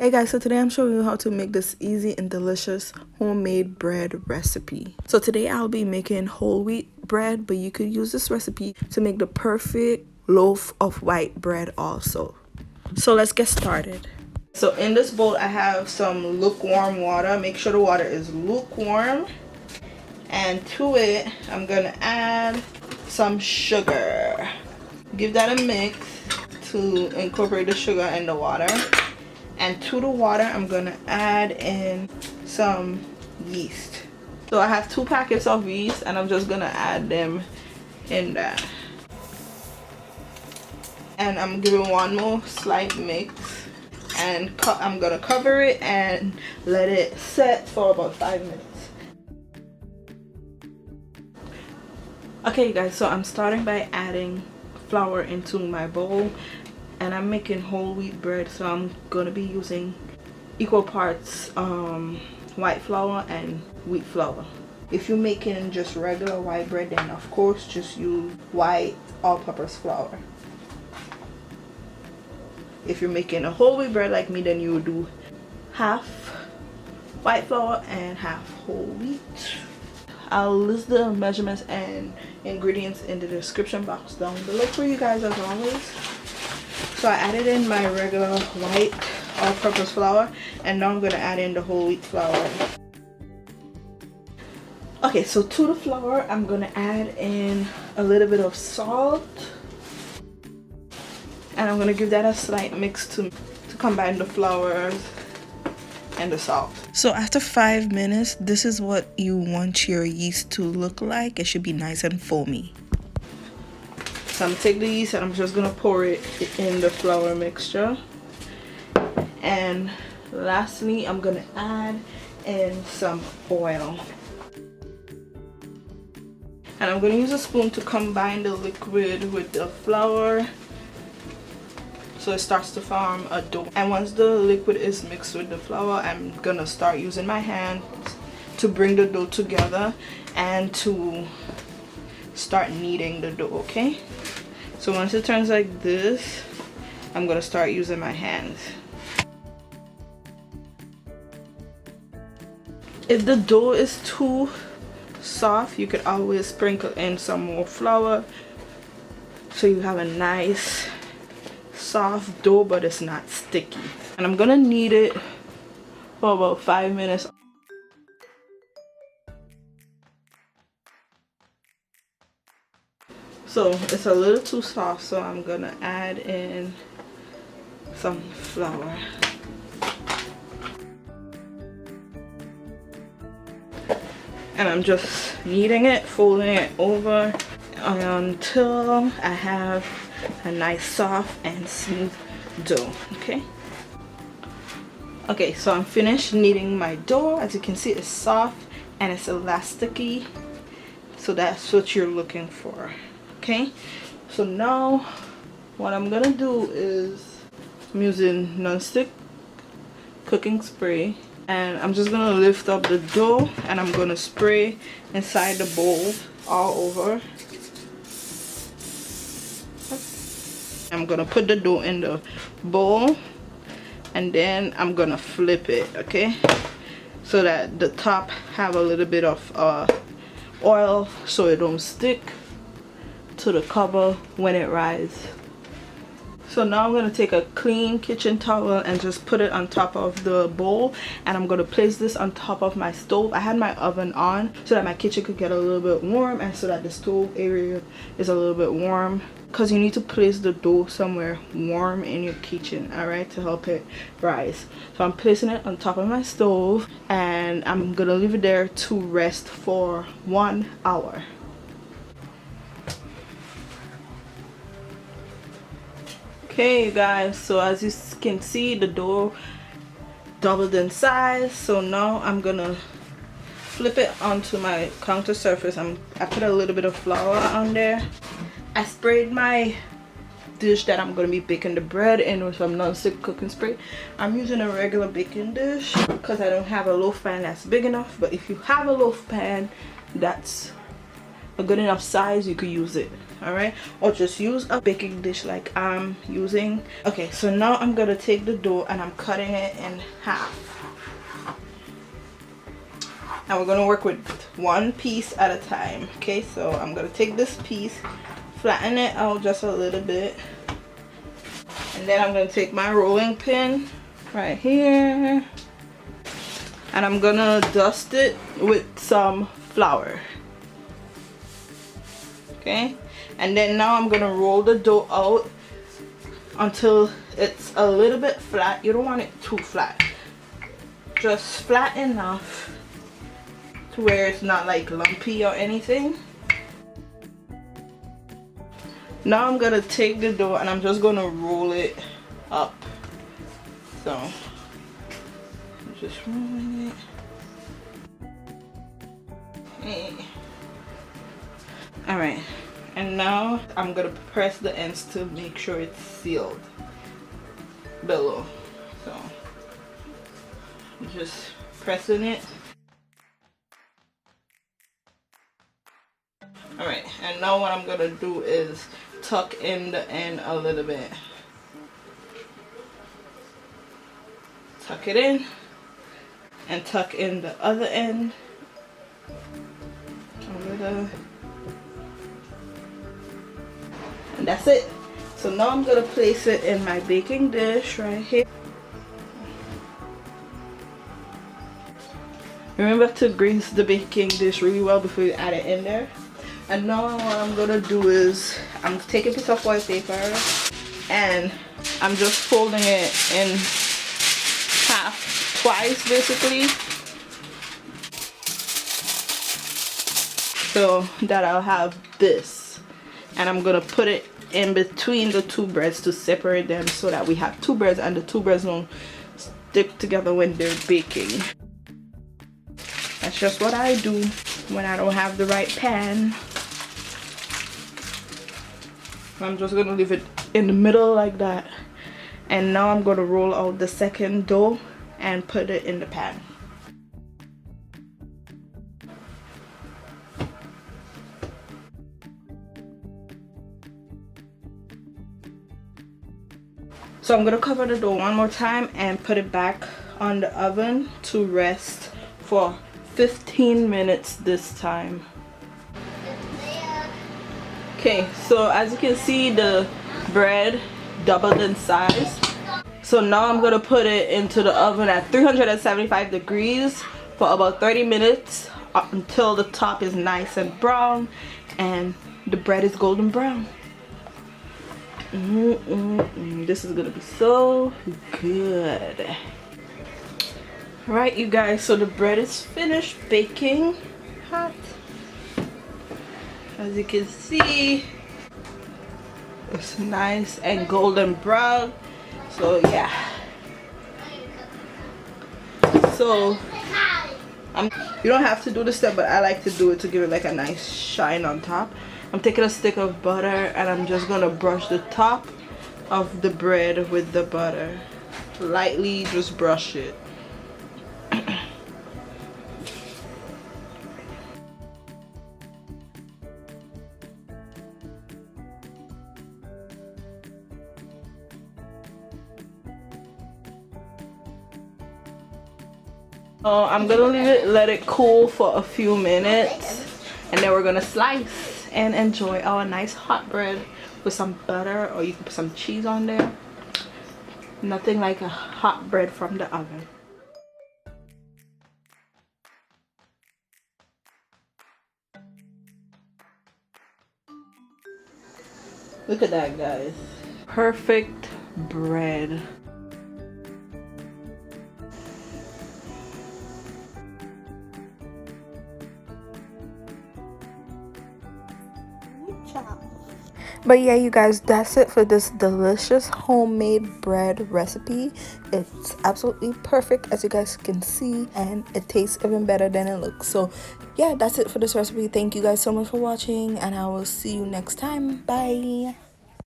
Hey guys, so today I'm showing you how to make this easy and delicious homemade bread recipe. So today I'll be making whole wheat bread, but you could use this recipe to make the perfect loaf of white bread also. So let's get started. So in this bowl I have some lukewarm water. Make sure the water is lukewarm. And to it I'm gonna add some sugar. Give that a mix to incorporate the sugar and the water. And to the water I'm gonna add in some yeast. So I have 2 packets of yeast and I'm just gonna add them in there. And I'm giving one more slight mix, and I'm gonna cover it and let it set for about 5 minutes. Okay you guys, so I'm starting by adding flour into my bowl, and I'm making whole wheat bread, so I'm gonna be using equal parts white flour and wheat flour. If you're making just regular white bread, then of course just use white all-purpose flour. If you're making a whole wheat bread like me, then you would do half white flour and half whole wheat. I'll list the measurements and ingredients in the description box down below for you guys as always. So I added in my regular white all-purpose flour, and now I'm going to add in the whole wheat flour. Okay, so to the flour I'm going to add in a little bit of salt, and I'm going to give that a slight mix to combine the flour and the salt. So after 5 minutes, this is what you want your yeast to look like. It should be nice and foamy. So I'm gonna take the yeast and I'm just gonna pour it in the flour mixture. And lastly, I'm gonna add in some oil. And I'm gonna use a spoon to combine the liquid with the flour, so it starts to form a dough. And once the liquid is mixed with the flour, I'm gonna start using my hand to bring the dough together and to start kneading the dough, okay? So once it turns like this, I'm gonna start using my hands. If the dough is too soft, you could always sprinkle in some more flour so you have a nice soft dough, but it's not sticky. And I'm gonna knead it for about 5 minutes. So it's a little too soft, so I'm gonna add in some flour. And I'm just kneading it, folding it over until I have a nice soft and smooth dough. Okay, so I'm finished kneading my dough. As you can see, it's soft and it's elasticy, so that's what you're looking for. Okay, so now what I'm gonna do is I'm using non-stick cooking spray, and I'm just gonna lift up the dough and I'm gonna spray inside the bowl all over. I'm gonna put the dough in the bowl, and then I'm gonna flip it, okay, so that the top have a little bit of oil so it don't stick to the cover when it rises. So now I'm gonna take a clean kitchen towel and just put it on top of the bowl, and I'm gonna place this on top of my stove. I had my oven on so that my kitchen could get a little bit warm, and so that the stove area is a little bit warm, because you need to place the dough somewhere warm in your kitchen, alright, to help it rise. So I'm placing it on top of my stove, and I'm gonna leave it there to rest for 1 hour. Okay you guys, so as you can see, the dough doubled in size. So now I'm gonna flip it onto my counter surface. I put a little bit of flour on there. I sprayed my dish that I'm gonna be baking the bread in with some non-stick cooking spray. I'm using a regular baking dish because I don't have a loaf pan that's big enough, but if you have a loaf pan that's a good enough size, you could use it. all right, or just use a baking dish like I'm using. Okay, so now I'm gonna take the dough and I'm cutting it in half. And we're gonna work with one piece at a time. Okay, so I'm gonna take this piece, flatten it out just a little bit, and then I'm gonna take my rolling pin right here and I'm gonna dust it with some flour. Okay, and then now I'm gonna roll the dough out until it's a little bit flat. You don't want it too flat, just flat enough to where it's not like lumpy or anything. Now I'm gonna take the dough and I'm just gonna roll it up. So I'm just rolling it. Okay. All right, and now I'm gonna press the ends to make sure it's sealed below. So I'm just pressing it. All right, and now what I'm gonna do is tuck in the end a little bit. Tuck it in and tuck in the other end a little. And that's it. So now I'm gonna place it in my baking dish right here. Remember to grease the baking dish really well before you add it in there. And now what I'm gonna do is I'm taking a piece of foil paper and I'm just folding it in half, twice basically, so that I'll have this. And I'm gonna put it in between the two breads to separate them so that we have two breads and the two breads don't stick together when they're baking. That's just what I do when I don't have the right pan. I'm just gonna leave it in the middle like that. And now I'm gonna roll out the second dough and put it in the pan. So I'm gonna cover the dough one more time and put it back on the oven to rest for 15 minutes this time. Okay, so as you can see, the bread doubled in size. So now I'm gonna put it into the oven at 375 degrees for about 30 minutes until the top is nice and brown and the bread is golden brown. This is gonna be so good. Alright, you guys, so the bread is finished baking. Hot. As you can see, it's nice and golden brown. So yeah, so you don't have to do this step, but I like to do it to give it like a nice shine on top. I'm taking a stick of butter and I'm just gonna brush the top of the bread with the butter. Lightly just brush it. I'm gonna let it cool for a few minutes and then we're gonna slice and enjoy our nice hot bread with some butter, or you can put some cheese on there. Nothing like a hot bread from the oven. Look at that, guys. Perfect bread. But yeah, you guys, that's it for this delicious homemade bread recipe. It's absolutely perfect, as you guys can see, and it tastes even better than it looks. So yeah, that's it for this recipe. Thank you guys so much for watching, and I will see you next time. Bye.